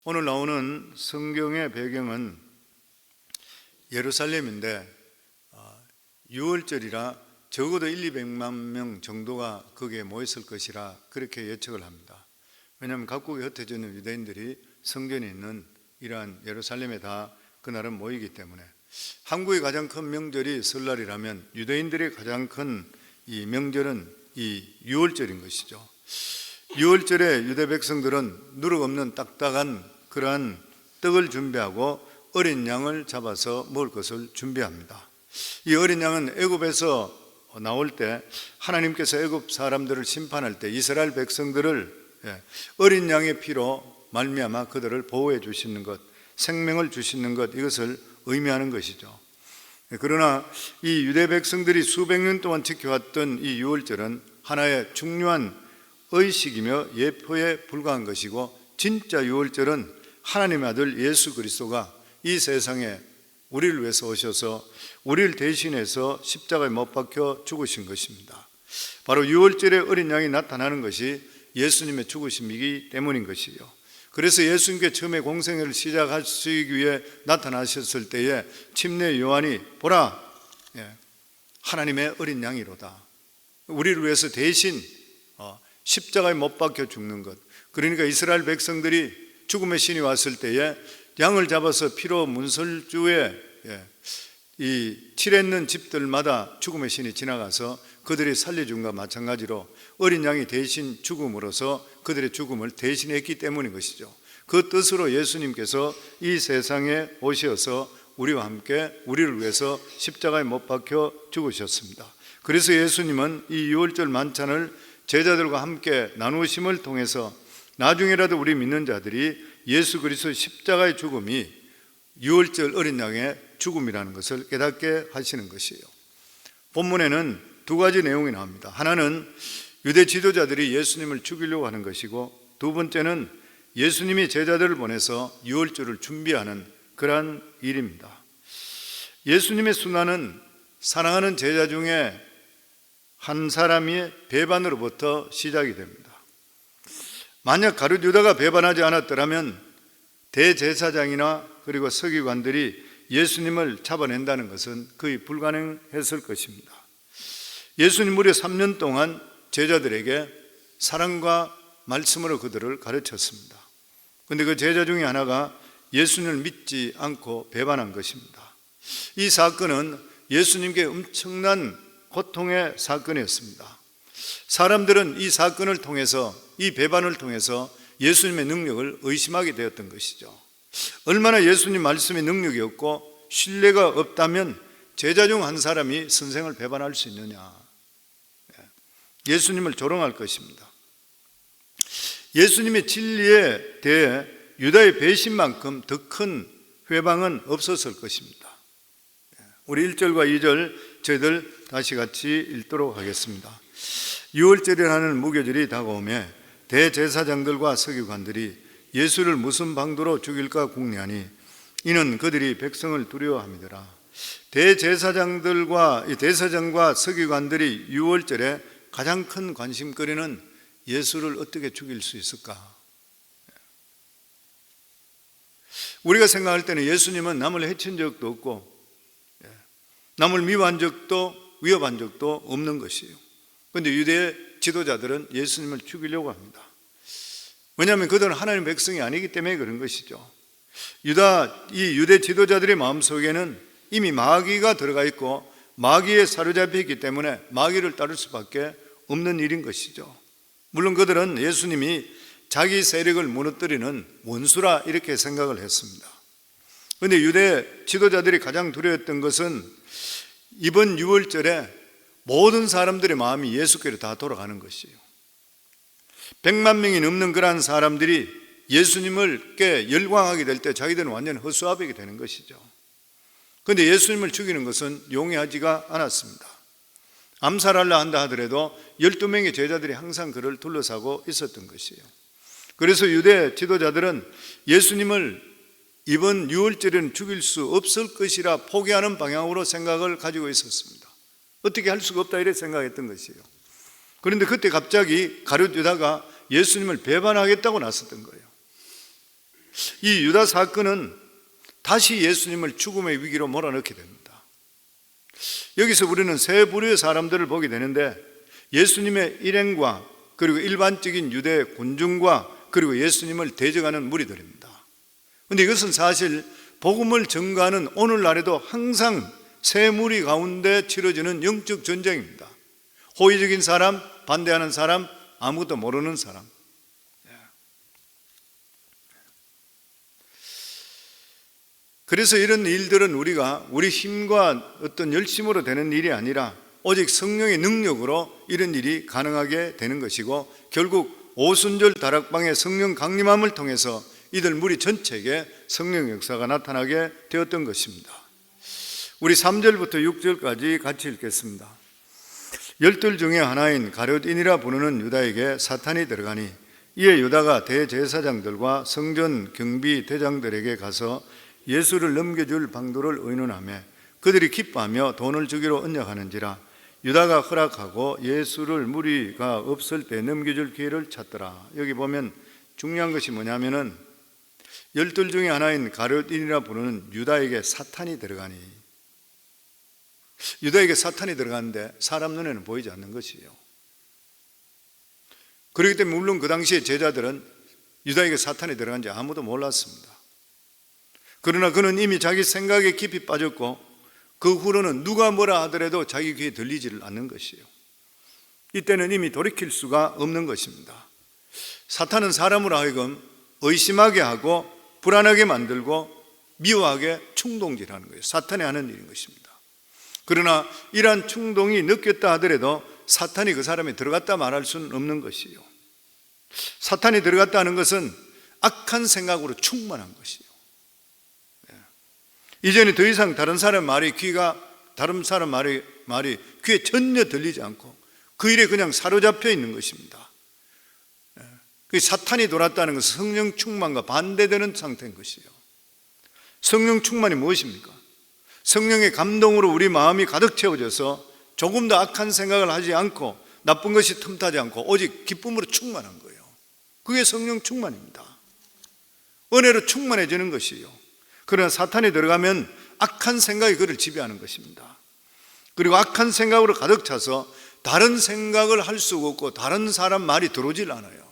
오늘 나오는 성경의 배경은 예루살렘인데 6월절이라 적어도 200만 명 정도가 거기에 모였을 것이라 그렇게 예측을 합니다. 왜냐하면 각국에 흩어져 있는 유대인들이 성전에 있는 이러한 예루살렘에 다 그날은 모이기 때문에 한국의 가장 큰 명절이 설날이라면 유대인들의 가장 큰 이 명절은 이 6월절인 것이죠. 6월절에 유대 백성들은 누룩 없는 딱딱한 그러한 떡을 준비하고 어린 양을 잡아서 먹을 것을 준비합니다. 이 어린 양은 애굽에서 나올 때 하나님께서 애굽 사람들을 심판할 때 이스라엘 백성들을 어린 양의 피로 말미암아 그들을 보호해 주시는 것, 생명을 주시는 것, 이것을 의미하는 것이죠. 그러나 이 유대 백성들이 수백 년 동안 지켜왔던 이 6월절은 하나의 중요한 의식이며 예표에 불과한 것이고, 진짜 6월절은 하나님의 아들 예수 그리스도가 이 세상에 우리를 위해서 오셔서 우리를 대신해서 십자가에 못 박혀 죽으신 것입니다. 바로 6월절에 어린 양이 나타나는 것이 예수님의 죽으심이기 때문인 것이요. 그래서 예수님께 처음에 공생애를 시작하시기 위해 나타나셨을 때에 침례 요한이 보라, 하나님의 어린 양이로다. 우리를 위해서 대신 십자가에 못 박혀 죽는 것. 그러니까 이스라엘 백성들이 죽음의 신이 왔을 때에 양을 잡아서 피로 문설주에 이 칠했는 집들마다 죽음의 신이 지나가서 그들이 살려준 것과 마찬가지로 어린 양이 대신 죽음으로써 그들의 죽음을 대신했기 때문인 것이죠. 그 뜻으로 예수님께서 이 세상에 오셔서 우리와 함께 우리를 위해서 십자가에 못 박혀 죽으셨습니다. 그래서 예수님은 이 6월절 만찬을 제자들과 함께 나누심을 통해서 나중에라도 우리 믿는 자들이 예수 그리스도의 십자가의 죽음이 6월절 어린 양의 죽음이라는 것을 깨닫게 하시는 것이에요. 본문에는 두 가지 내용이 나옵니다. 하나는 유대 지도자들이 예수님을 죽이려고 하는 것이고, 두 번째는 예수님이 제자들을 보내서 6월절을 준비하는 그러한 일입니다. 예수님의 순환은 사랑하는 제자 중에 한 사람의 배반으로부터 시작이 됩니다. 만약 가룟 유다가 배반하지 않았더라면 대제사장이나 그리고 서기관들이 예수님을 잡아낸다는 것은 거의 불가능했을 것입니다. 예수님 무려 3년 동안 제자들에게 사랑과 말씀으로 그들을 가르쳤습니다. 그런데 그 제자 중에 하나가 예수님을 믿지 않고 배반한 것입니다. 이 사건은 예수님께 엄청난 고통의 사건이었습니다. 사람들은 이 사건을 통해서, 이 배반을 통해서 예수님의 능력을 의심하게 되었던 것이죠. 얼마나 예수님 말씀에 능력이 없고 신뢰가 없다면 제자 중 한 사람이 선생을 배반할 수 있느냐. 예수님을 조롱할 것입니다. 예수님의 진리에 대해 유다의 배신만큼 더 큰 회방은 없었을 것입니다. 우리 1절과 2절 저희들 다시 같이 읽도록 하겠습니다. 6월절이라는 무교절이 다가오매 대제사장들과 서기관들이 예수를 무슨 방도로 죽일까 궁리하니 이는 그들이 백성을 두려워함이더라. 대제사장과 서기관들이 6월절에 가장 큰 관심거리는 예수를 어떻게 죽일 수 있을까? 우리가 생각할 때는 예수님은 남을 해친 적도 없고 남을 미워한 적도 위협한 적도 없는 것이에요. 그런데 유대 지도자들은 예수님을 죽이려고 합니다. 왜냐하면 그들은 하나님의 백성이 아니기 때문에 그런 것이죠. 이 유대 지도자들의 마음속에는 이미 마귀가 들어가 있고 마귀에 사로잡혀 있기 때문에 마귀를 따를 수밖에 없는 일인 것이죠. 물론 그들은 예수님이 자기 세력을 무너뜨리는 원수라 이렇게 생각을 했습니다. 그런데 유대 지도자들이 가장 두려웠던 것은 이번 6월절에 모든 사람들의 마음이 예수께로 다 돌아가는 것이에요. 100만 명이 넘는 그러한 사람들이 예수님을께 열광하게 될 때 자기들은 완전 허수아비게 되는 것이죠. 그런데 예수님을 죽이는 것은 용이하지가 않았습니다. 암살하려 한다 하더라도 12명의 제자들이 항상 그를 둘러싸고 있었던 것이에요. 그래서 유대 지도자들은 예수님을 이번 6월절에는 죽일 수 없을 것이라 포기하는 방향으로 생각을 가지고 있었습니다. 어떻게 할 수가 없다 이렇게 생각했던 것이에요. 그런데 그때 갑자기 가룟 유다가 예수님을 배반하겠다고 나섰던 거예요. 이 유다 사건은 다시 예수님을 죽음의 위기로 몰아넣게 됩니다. 여기서 우리는 세 부류의 사람들을 보게 되는데, 예수님의 일행과 그리고 일반적인 유대 군중과 그리고 예수님을 대적하는 무리들입니다. 그런데 이것은 사실 복음을 전가하는 오늘날에도 항상 세 무리 가운데 치러지는 영적 전쟁입니다. 호의적인 사람, 반대하는 사람, 아무것도 모르는 사람. 그래서 이런 일들은 우리가 우리 힘과 어떤 열심으로 되는 일이 아니라 오직 성령의 능력으로 이런 일이 가능하게 되는 것이고, 결국 오순절 다락방의 성령 강림함을 통해서 이들 무리 전체에게 성령 역사가 나타나게 되었던 것입니다. 우리 3절부터 6절까지 같이 읽겠습니다. 열둘 중에 하나인 가룟인이라 부르는 유다에게 사탄이 들어가니, 이에 유다가 대제사장들과 성전 경비 대장들에게 가서 예수를 넘겨줄 방도를 의논하며 그들이 기뻐하며 돈을 주기로 언약하는지라. 유다가 허락하고 예수를 무리가 없을 때 넘겨줄 기회를 찾더라. 여기 보면 중요한 것이 뭐냐면은 열둘 중에 하나인 가룟인이라 부르는 유다에게 사탄이 들어가니, 유다에게 사탄이 들어가는데 사람 눈에는 보이지 않는 것이에요. 그렇기 때문에 물론 그 당시에 제자들은 유다에게 사탄이 들어간지 아무도 몰랐습니다. 그러나 그는 이미 자기 생각에 깊이 빠졌고, 그 후로는 누가 뭐라 하더라도 자기 귀에 들리지를 않는 것이에요. 이때는 이미 돌이킬 수가 없는 것입니다. 사탄은 사람으로 하여금 의심하게 하고 불안하게 만들고 미워하게 충동질하는 거예요. 사탄이 하는 일인 것입니다. 그러나 이러한 충동이 느꼈다 하더라도 사탄이 그 사람에 들어갔다 말할 수는 없는 것이에요. 사탄이 들어갔다 하는 것은 악한 생각으로 충만한 것이에요. 이제는 더 이상 다른 사람 말이 귀에 전혀 들리지 않고 그 일에 그냥 사로잡혀 있는 것입니다. 그 사탄이 돌았다는 것은 성령 충만과 반대되는 상태인 것이에요. 성령 충만이 무엇입니까? 성령의 감동으로 우리 마음이 가득 채워져서 조금 더 악한 생각을 하지 않고 나쁜 것이 틈타지 않고 오직 기쁨으로 충만한 거예요. 그게 성령 충만입니다. 은혜로 충만해지는 것이에요. 그러나 사탄이 들어가면 악한 생각이 그를 지배하는 것입니다. 그리고 악한 생각으로 가득 차서 다른 생각을 할 수가 없고 다른 사람 말이 들어오질 않아요.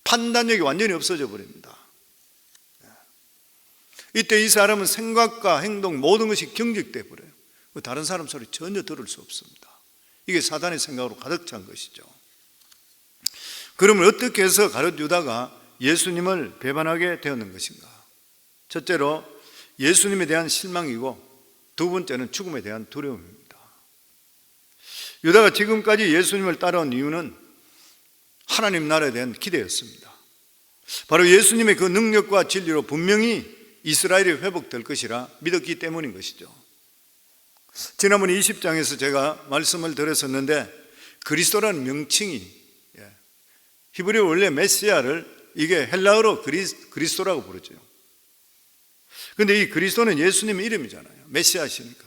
판단력이 완전히 없어져 버립니다. 이때 이 사람은 생각과 행동 모든 것이 경직돼 버려요. 다른 사람 소리 전혀 들을 수 없습니다. 이게 사탄의 생각으로 가득 찬 것이죠. 그러면 어떻게 해서 가룟 유다가 예수님을 배반하게 되었는 것인가? 첫째로 예수님에 대한 실망이고, 두 번째는 죽음에 대한 두려움입니다. 유다가 지금까지 예수님을 따라온 이유는 하나님 나라에 대한 기대였습니다. 바로 예수님의 그 능력과 진리로 분명히 이스라엘이 회복될 것이라 믿었기 때문인 것이죠. 지난번 20장에서 제가 말씀을 드렸었는데, 그리스도라는 명칭이 히브리어 원래 메시아를 이게 헬라어로 그리스도라고 부르죠. 그런데 이 그리스도는 예수님의 이름이잖아요. 메시아시니까.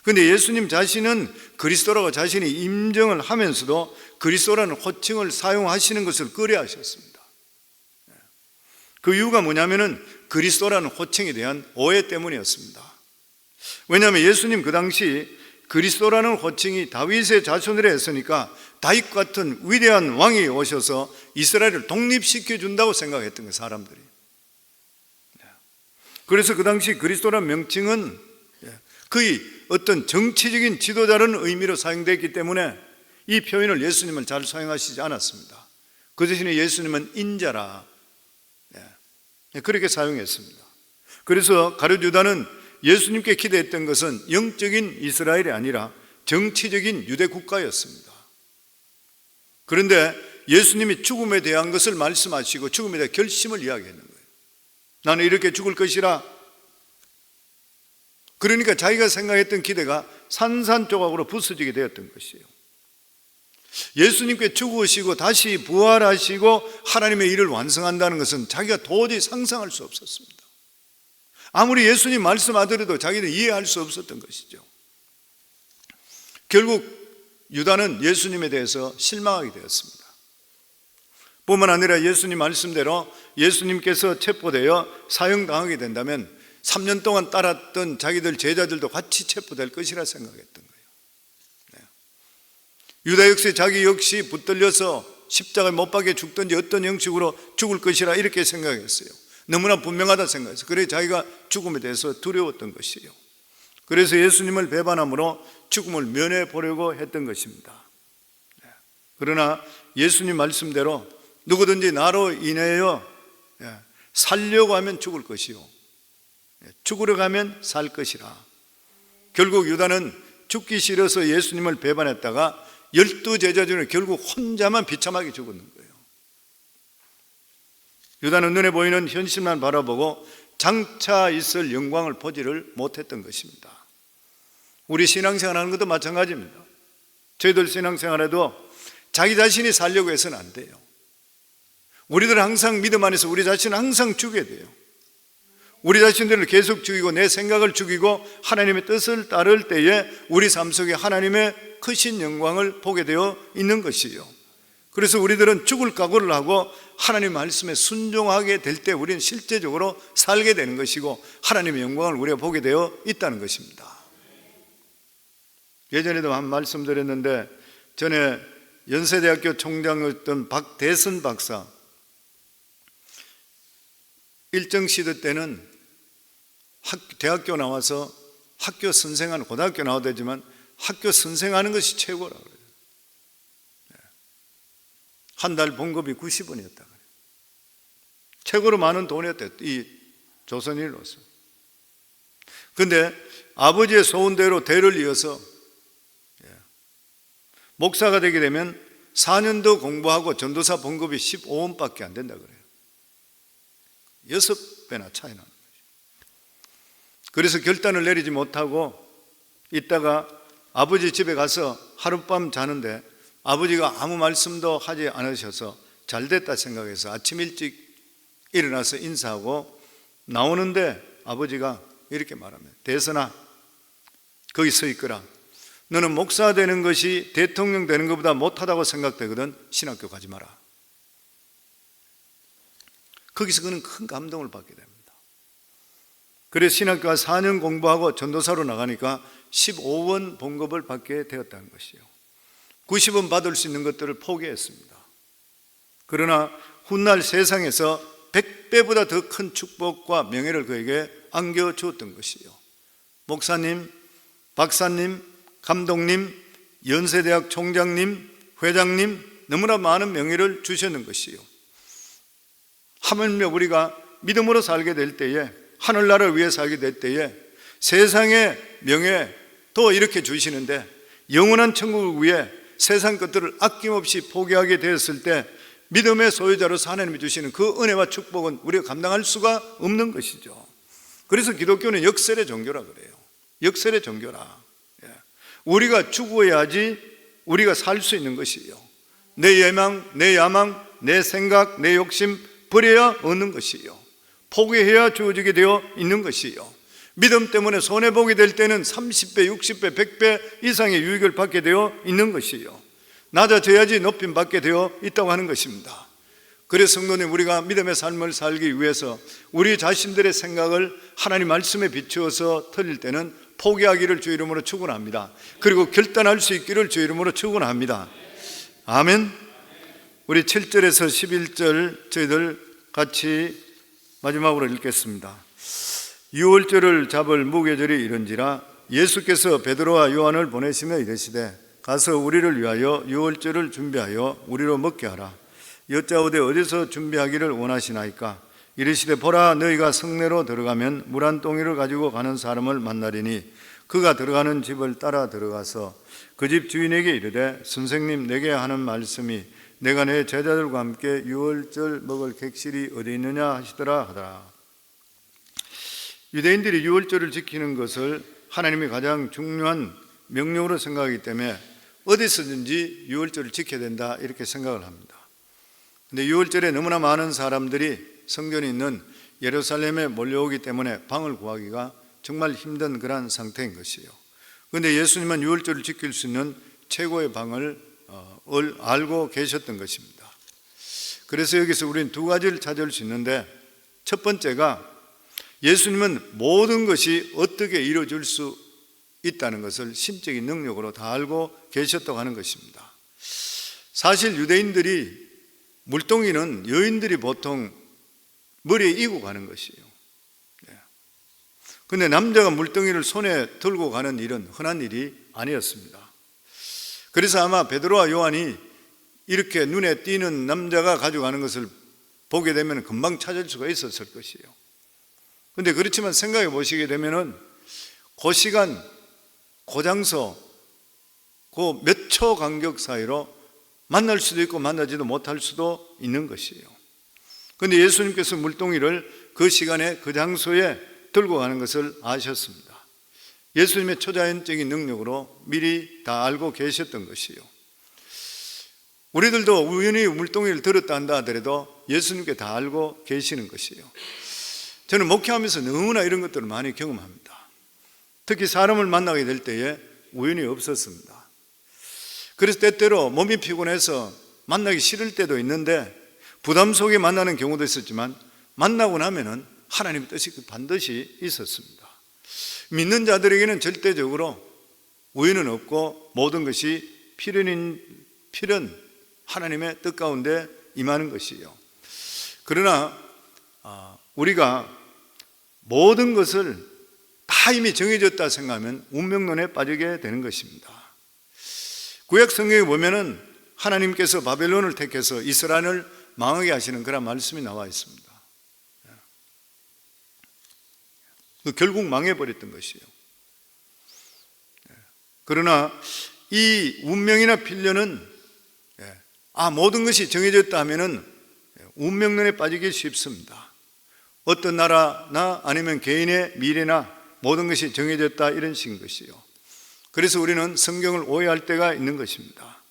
그런데 예수님 자신은 그리스도라고 자신이 임정을 하면서도 그리스도라는 호칭을 사용하시는 것을 꺼려하셨습니다. 그 이유가 뭐냐면은 그리스도라는 호칭에 대한 오해 때문이었습니다. 왜냐하면 예수님 그 당시 그리스도라는 호칭이 다윗의 자손이라 했으니까 다윗 같은 위대한 왕이 오셔서 이스라엘을 독립시켜 준다고 생각했던 거예요, 사람들이. 그래서 그 당시 그리스도라는 명칭은 거의 어떤 정치적인 지도자라는 의미로 사용되었기 때문에 이 표현을 예수님은 잘 사용하시지 않았습니다. 그 대신에 예수님은 인자라 그렇게 사용했습니다. 그래서 가룟 유다는 예수님께 기대했던 것은 영적인 이스라엘이 아니라 정치적인 유대 국가였습니다. 그런데 예수님이 죽음에 대한 것을 말씀하시고 죽음에 대한 결심을 이야기했는 거예요. 나는 이렇게 죽을 것이라. 그러니까 자기가 생각했던 기대가 산산조각으로 부서지게 되었던 것이에요. 예수님께 죽으시고 다시 부활하시고 하나님의 일을 완성한다는 것은 자기가 도저히 상상할 수 없었습니다. 아무리 예수님 말씀하더라도 자기는 이해할 수 없었던 것이죠. 결국 유다는 예수님에 대해서 실망하게 되었습니다. 뿐만 아니라 예수님 말씀대로 예수님께서 체포되어 사형당하게 된다면 3년 동안 따랐던 자기들 제자들도 같이 체포될 것이라 생각했던 거예요. 유다 역시 자기 역시 붙들려서 십자가에 못 박혀 죽든지 어떤 형식으로 죽을 것이라 이렇게 생각했어요. 너무나 분명하다 생각했어요. 그래서 자기가 죽음에 대해서 두려웠던 것이에요. 그래서 예수님을 배반함으로 죽음을 면해 보려고 했던 것입니다. 그러나 예수님 말씀대로 누구든지 나로 인하여 살려고 하면 죽을 것이요 죽으려 하면 살 것이라. 결국 유다는 죽기 싫어서 예수님을 배반했다가 12제자 중에 결국 혼자만 비참하게 죽었는 거예요. 유다는 눈에 보이는 현실만 바라보고 장차 있을 영광을 보지를 못했던 것입니다. 우리 신앙생활하는 것도 마찬가지입니다. 저희들 신앙생활에도 자기 자신이 살려고 해서는 안 돼요. 우리들은 항상 믿음 안에서 우리 자신을 항상 죽여야 돼요. 우리 자신들을 계속 죽이고 내 생각을 죽이고 하나님의 뜻을 따를 때에 우리 삶 속에 하나님의 크신 영광을 보게 되어 있는 것이요. 그래서 우리들은 죽을 각오를 하고 하나님 말씀에 순종하게 될 때 우리는 실제적으로 살게 되는 것이고 하나님의 영광을 우리가 보게 되어 있다는 것입니다. 예전에도 한 말씀 드렸는데 전에 연세대학교 총장이었던 박대선 박사 일정 시대 때는 대학교 나와서 학교 선생하는 고등학교 나와도 되지만 학교 선생하는 것이 최고라고 그래요. 한 달 봉급이 90원이었다 그래요. 최고로 많은 돈이었대요. 이 조선인으로서. 그런데 아버지의 소원대로 대를 이어서 목사가 되게 되면 4년도 공부하고 전도사 봉급이 15원밖에 안 된다 그래요. 6배나 차이 나는 거죠. 그래서 결단을 내리지 못하고 있다가 아버지 집에 가서 하룻밤 자는데 아버지가 아무 말씀도 하지 않으셔서 잘됐다 생각해서 아침 일찍 일어나서 인사하고 나오는데 아버지가 이렇게 말합니다. 대선아, 거기 서 있거라. 너는 목사 되는 것이 대통령 되는 것보다 못하다고 생각되거든. 신학교 가지 마라. 거기서 그는 큰 감동을 받게 됩니다. 그래서 신학교가 4년 공부하고 전도사로 나가니까 15원 봉급을 받게 되었다는 것이요. 90원 받을 수 있는 것들을 포기했습니다. 그러나 훗날 세상에서 100배보다 더 큰 축복과 명예를 그에게 안겨주었던 것이요. 목사님, 박사님, 감독님, 연세대학 총장님, 회장님, 너무나 많은 명예를 주셨는 것이요. 하물며 우리가 믿음으로 살게 될 때에, 하늘나라를 위해 살게 될 때에 세상의 명예 또 이렇게 주시는데 영원한 천국을 위해 세상 것들을 아낌없이 포기하게 되었을 때 믿음의 소유자로서 하나님이 주시는 그 은혜와 축복은 우리가 감당할 수가 없는 것이죠. 그래서 기독교는 역설의 종교라 그래요. 역설의 종교라. 우리가 죽어야지 우리가 살 수 있는 것이에요. 내 예망, 내 야망, 내 생각, 내 욕심 버려야 얻는 것이에요. 포기해야 주어지게 되어 있는 것이에요. 믿음 때문에 손해보게 될 때는 30배, 60배, 100배 이상의 유익을 받게 되어 있는 것이에요. 낮아져야지 높임 받게 되어 있다고 하는 것입니다. 그래서 성도님, 우리가 믿음의 삶을 살기 위해서 우리 자신들의 생각을 하나님 말씀에 비추어서 틀릴 때는 포기하기를 주 이름으로 축원합니다. 그리고 결단할 수 있기를 주 이름으로 축원합니다. 아멘. 우리 7절에서 11절 저희들 같이 마지막으로 읽겠습니다. 유월절을 잡을 무교절이 이른지라 예수께서 베드로와 요한을 보내시며 이르시되 가서 우리를 위하여 유월절을 준비하여 우리로 먹게 하라. 여짜오되 어디서 준비하기를 원하시나이까? 이르시되 보라, 너희가 성내로 들어가면 물 한 동이를 가지고 가는 사람을 만나리니 그가 들어가는 집을 따라 들어가서 그 집 주인에게 이르되 선생님, 내게 하는 말씀이 내가 내 제자들과 함께 유월절 먹을 객실이 어디 있느냐 하시더라 하더라. 유대인들이 유월절을 지키는 것을 하나님이 가장 중요한 명령으로 생각하기 때문에 어디서든지 유월절을 지켜야 된다 이렇게 생각을 합니다. 그런데 유월절에 너무나 많은 사람들이 성전이 있는 예루살렘에 몰려오기 때문에 방을 구하기가 정말 힘든 그런 상태인 것이에요. 그런데 예수님은 유월절을 지킬 수 있는 최고의 방을 알고 계셨던 것입니다. 그래서 여기서 우리는 두 가지를 찾을 수 있는데, 첫 번째가 예수님은 모든 것이 어떻게 이루어질 수 있다는 것을 심적인 능력으로 다 알고 계셨다고 하는 것입니다. 사실 유대인들이 물동이는 여인들이 보통 머리에 이고 가는 것이에요. 그런데 남자가 물동이를 손에 들고 가는 일은 흔한 일이 아니었습니다. 그래서 아마 베드로와 요한이 이렇게 눈에 띄는 남자가 가져가는 것을 보게 되면 금방 찾을 수가 있었을 것이에요. 그런데 그렇지만 생각해 보시게 되면은 그 시간, 그 장소, 그 몇 초 간격 사이로 만날 수도 있고 만나지도 못할 수도 있는 것이에요. 그런데 예수님께서 물동이를 그 시간에 그 장소에 들고 가는 것을 아셨습니다. 예수님의 초자연적인 능력으로 미리 다 알고 계셨던 것이요. 우리들도 우연히 물동이를 들었다 한다 하더라도 예수님께 다 알고 계시는 것이요. 저는 목회하면서 너무나 이런 것들을 많이 경험합니다. 특히 사람을 만나게 될 때에 우연이 없었습니다. 그래서 때때로 몸이 피곤해서 만나기 싫을 때도 있는데 부담 속에 만나는 경우도 있었지만 만나고 나면은 하나님의 뜻이 반드시 있었습니다. 믿는 자들에게는 절대적으로 우연은 없고 모든 것이 필연 하나님의 뜻 가운데 임하는 것이에요. 그러나 우리가 모든 것을 다 이미 정해졌다 생각하면 운명론에 빠지게 되는 것입니다. 구약 성경에 보면은 하나님께서 바벨론을 택해서 이스라엘을 망하게 하시는 그런 말씀이 나와 있습니다. 결국 망해버렸던 것이에요. 그러나 이 운명이나 필연은 모든 것이 정해졌다 하면은 운명론에 빠지기 쉽습니다. 어떤 나라나 아니면 개인의 미래나 모든 것이 정해졌다 이런 식인 것이요. 그래서 우리는 성경을 오해할 때가 있는 것입니다.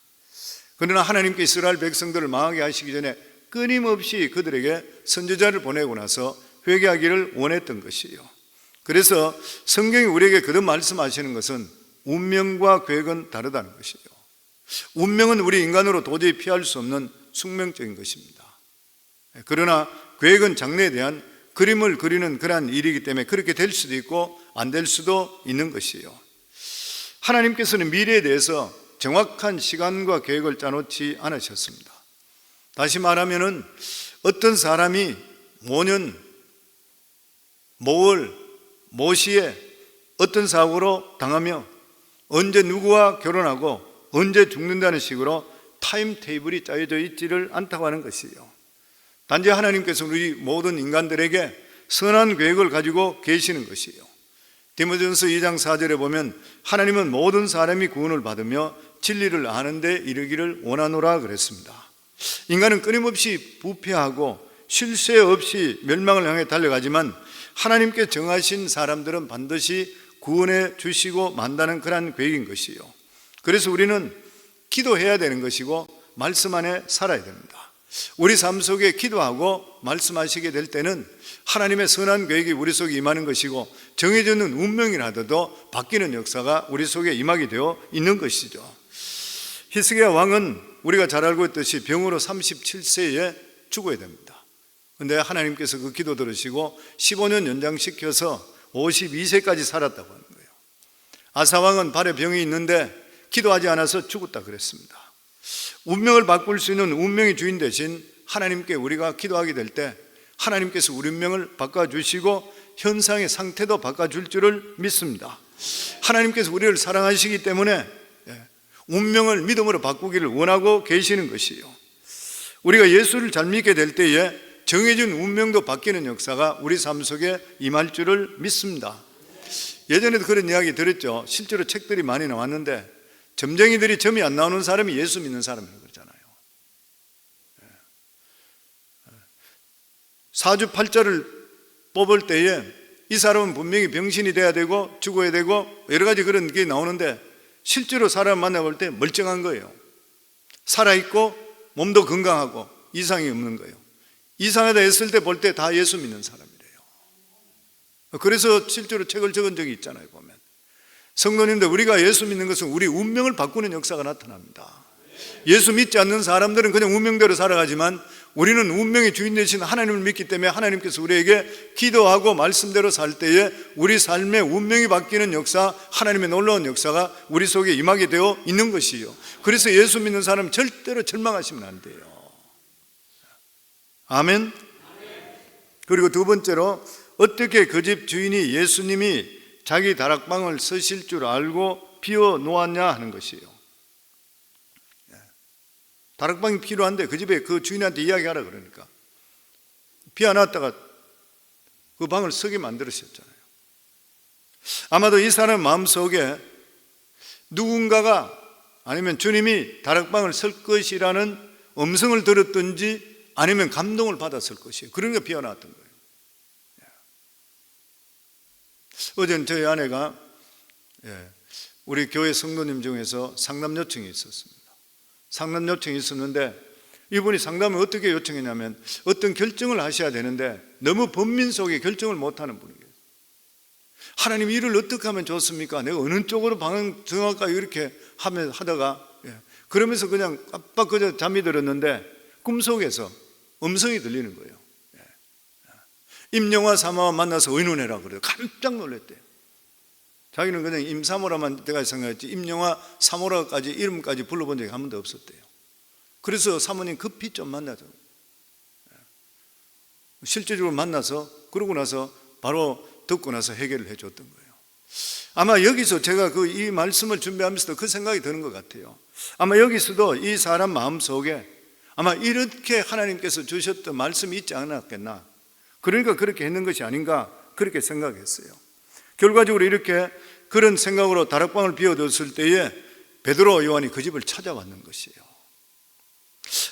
그러나 하나님께 이스라엘 백성들을 망하게 하시기 전에 끊임없이 그들에게 선지자를 보내고 나서 회개하기를 원했던 것이요. 그래서 성경이 우리에게 거듭 말씀하시는 것은 운명과 계획은 다르다는 것이요. 운명은 우리 인간으로 도저히 피할 수 없는 숙명적인 것입니다. 그러나 계획은 장래에 대한 그림을 그리는 그러한 일이기 때문에 그렇게 될 수도 있고 안 될 수도 있는 것이요. 하나님께서는 미래에 대해서 정확한 시간과 계획을 짜놓지 않으셨습니다. 다시 말하면은 어떤 사람이 모년, 모월, 모시에 어떤 사고로 당하며 언제 누구와 결혼하고 언제 죽는다는 식으로 타임 테이블이 짜여져 있지를 않다고 하는 것이에요. 단지 하나님께서 우리 모든 인간들에게 선한 계획을 가지고 계시는 것이에요. 디모데전서 2장 4절에 보면 하나님은 모든 사람이 구원을 받으며 진리를 아는 데 이르기를 원하노라 그랬습니다. 인간은 끊임없이 부패하고 쉴 새 없이 멸망을 향해 달려가지만 하나님께 정하신 사람들은 반드시 구원해 주시고 만다는 그런 계획인 것이요. 그래서 우리는 기도해야 되는 것이고 말씀 안에 살아야 됩니다. 우리 삶 속에 기도하고 말씀하시게 될 때는 하나님의 선한 계획이 우리 속에 임하는 것이고 정해져있는 운명이라도 바뀌는 역사가 우리 속에 임하게 되어 있는 것이죠. 히스기야 왕은 우리가 잘 알고 있듯이 병으로 37세에 죽어야 됩니다. 그런데 하나님께서 그 기도 들으시고 15년 연장시켜서 52세까지 살았다고 하는 거예요. 아사 왕은 발에 병이 있는데 기도하지 않아서 죽었다 그랬습니다. 운명을 바꿀 수 있는 운명의 주인 대신 하나님께 우리가 기도하게 될 때 하나님께서 우리 운명을 바꿔주시고 현상의 상태도 바꿔줄 줄을 믿습니다. 하나님께서 우리를 사랑하시기 때문에 운명을 믿음으로 바꾸기를 원하고 계시는 것이요. 우리가 예수를 잘 믿게 될 때에 정해진 운명도 바뀌는 역사가 우리 삶 속에 임할 줄을 믿습니다. 예전에도 그런 이야기 들었죠. 실제로 책들이 많이 나왔는데 점쟁이들이 점이 안 나오는 사람이 예수 믿는 사람이라고 그러잖아요. 사주팔자를 뽑을 때에 이 사람은 분명히 병신이 돼야 되고 죽어야 되고 여러 가지 그런 게 나오는데 실제로 사람 만나볼 때 멀쩡한 거예요. 살아있고 몸도 건강하고 이상이 없는 거예요. 이상하다 했을 때 볼 때 다 예수 믿는 사람이래요. 그래서 실제로 책을 적은 적이 있잖아요. 보면 성도님들, 우리가 예수 믿는 것은 우리 운명을 바꾸는 역사가 나타납니다. 예수 믿지 않는 사람들은 그냥 운명대로 살아가지만 우리는 운명의 주인 되신 하나님을 믿기 때문에 하나님께서 우리에게 기도하고 말씀대로 살 때에 우리 삶의 운명이 바뀌는 역사, 하나님의 놀라운 역사가 우리 속에 임하게 되어 있는 것이요. 그래서 예수 믿는 사람은 절대로 절망하시면 안 돼요. 아멘. 그리고 두 번째로, 어떻게 그 집 주인이 예수님이 자기 다락방을 쓰실 줄 알고 비워 놓았냐 하는 것이에요. 다락방이 필요한데 그 집에 그 주인한테 이야기하라 그러니까 비워놨다가 그 방을 쓰게 만들으셨잖아요. 아마도 이 사람 마음속에 누군가가, 아니면 주님이 다락방을 쓸 것이라는 음성을 들었든지 아니면 감동을 받았을 것이에요. 그러니까 비워놨던 거예요. 어제는 저희 아내가 우리 교회 성도님 중에서 상담 요청이 있었습니다. 상담 요청이 있었는데 이분이 상담을 어떻게 요청했냐면, 어떤 결정을 하셔야 되는데 너무 번민 속에 결정을 못하는 분이에요. 하나님, 일을 어떻게 하면 좋습니까? 내가 어느 쪽으로 방향 정할까? 이렇게 하다가 그러면서 그냥 깜빡 그저 잠이 들었는데 꿈속에서 음성이 들리는 거예요. 임영화 사마와 만나서 의논해라 그래요. 깜짝 놀랐대요. 자기는 그냥 임사모라만 때까지 생각했지 임영화 사모라까지 이름까지 불러본 적이 한 번도 없었대요. 그래서 사모님 급히 좀 만나죠. 실제적으로 만나서 그러고 나서 바로 듣고 나서 해결을 해줬던 거예요. 아마 여기서 제가 이 말씀을 준비하면서도 그 생각이 드는 것 같아요. 아마 여기서도 이 사람 마음속에 아마 이렇게 하나님께서 주셨던 말씀이 있지 않았겠나, 그러니까 그렇게 했는 것이 아닌가, 그렇게 생각했어요. 결과적으로 이렇게 그런 생각으로 다락방을 비워뒀을 때에 베드로 요한이 그 집을 찾아왔는 것이에요.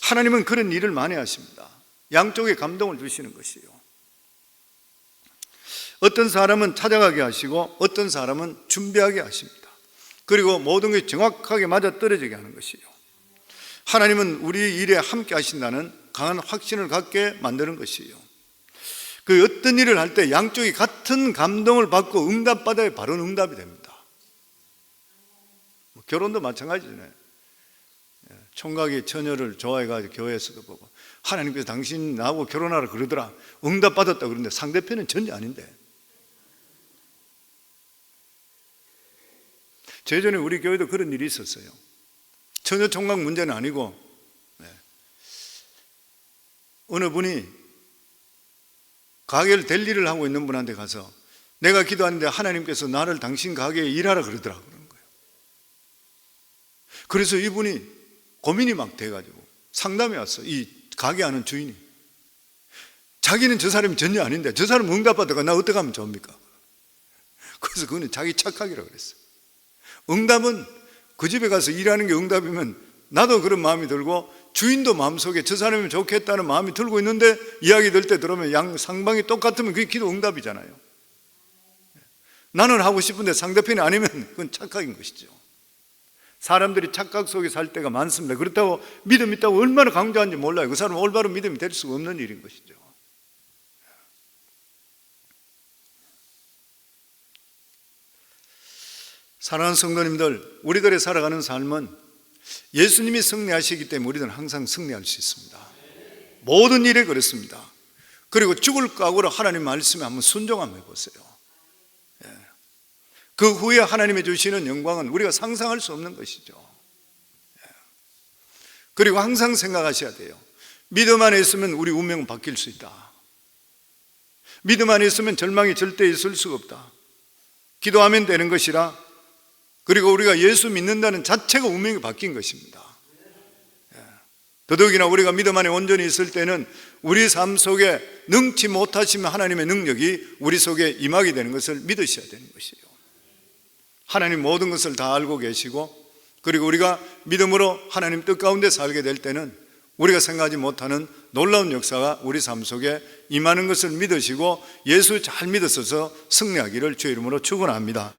하나님은 그런 일을 많이 하십니다. 양쪽에 감동을 주시는 것이에요. 어떤 사람은 찾아가게 하시고 어떤 사람은 준비하게 하십니다. 그리고 모든 것이 정확하게 맞아떨어지게 하는 것이에요. 하나님은 우리 일에 함께 하신다는 강한 확신을 갖게 만드는 것이에요. 그 어떤 일을 할 때 양쪽이 같은 감동을 받고 응답받아야 바로 응답이 됩니다. 결혼도 마찬가지잖아요. 총각이 처녀를 좋아해가지고 교회에서도 보고, 하나님께서 당신 나하고 결혼하라 그러더라, 응답받았다 그러는데 상대편은 전혀 아닌데. 예전에 우리 교회도 그런 일이 있었어요. 처녀 총각 문제는 아니고 어느 분이 가게를 될 일을 하고 있는 분한테 가서 내가 기도하는데 하나님께서 나를 당신 가게에 일하라 그러더라 그러는 거예요. 그래서 이분이 고민이 막 돼가지고 상담해 왔어. 이 가게 하는 주인이 자기는 저 사람이 전혀 아닌데 저 사람 응답받다가 나 어떻게 하면 좋습니까? 그래서 그거는 자기 착각이라고 그랬어요. 응답은 그 집에 가서 일하는 게 응답이면 나도 그런 마음이 들고 주인도 마음속에 저 사람이면 좋겠다는 마음이 들고 있는데 이야기 들 때 들으면 상방이 똑같으면 그게 기도 응답이잖아요. 나는 하고 싶은데 상대편이 아니면 그건 착각인 것이죠. 사람들이 착각 속에 살 때가 많습니다. 그렇다고 믿음 있다고 얼마나 강조하는지 몰라요. 그 사람은 올바른 믿음이 될 수가 없는 일인 것이죠. 사랑하는 성도님들, 우리들의 살아가는 삶은 예수님이 승리하시기 때문에 우리들은 항상 승리할 수 있습니다. 모든 일에 그렇습니다. 그리고 죽을 각오로 하나님 말씀에 한번 순종 한번 해보세요. 그 후에 하나님이 주시는 영광은 우리가 상상할 수 없는 것이죠. 그리고 항상 생각하셔야 돼요. 믿음 안에 있으면 우리 운명은 바뀔 수 있다. 믿음 안에 있으면 절망이 절대 있을 수가 없다. 기도하면 되는 것이라. 그리고 우리가 예수 믿는다는 자체가 운명이 바뀐 것입니다. 더더욱이나 우리가 믿음 안에 온전히 있을 때는 우리 삶 속에 능치 못하시면 하나님의 능력이 우리 속에 임하게 되는 것을 믿으셔야 되는 것이에요. 하나님 모든 것을 다 알고 계시고, 그리고 우리가 믿음으로 하나님 뜻 가운데 살게 될 때는 우리가 생각하지 못하는 놀라운 역사가 우리 삶 속에 임하는 것을 믿으시고 예수 잘 믿으셔서 승리하기를 주의 이름으로 축원합니다.